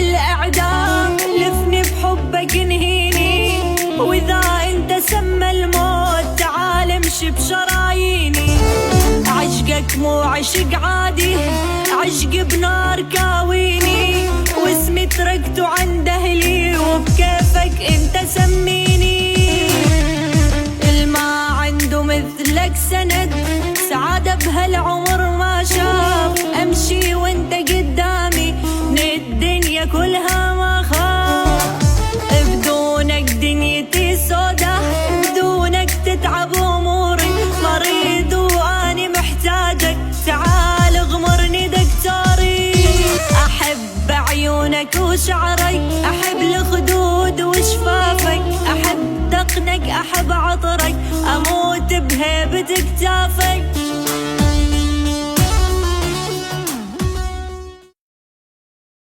الإعدام لفني بحبك انهيني، وإذا انت سمى الموت تعال امشي بشراييني. عشقك مو عشق عادي، عشق بنار كاويني، واسمي تركته عند اهلي وبكيفك انت سميني. الما عنده مثلك سند، سعادة بهالعمر ما شاف، امشي وانت قدامي من الدنيا كلها ما خاف. بدونك دنيتي سودا، بدونك تتعب اموري، مريض واني محتاجك، تعال اغمرني دكتوري. احب عيونك وشعرك، احب الخدود وشفافك، احب دقنك، احب عطرك، اموت بهيبة كتافك.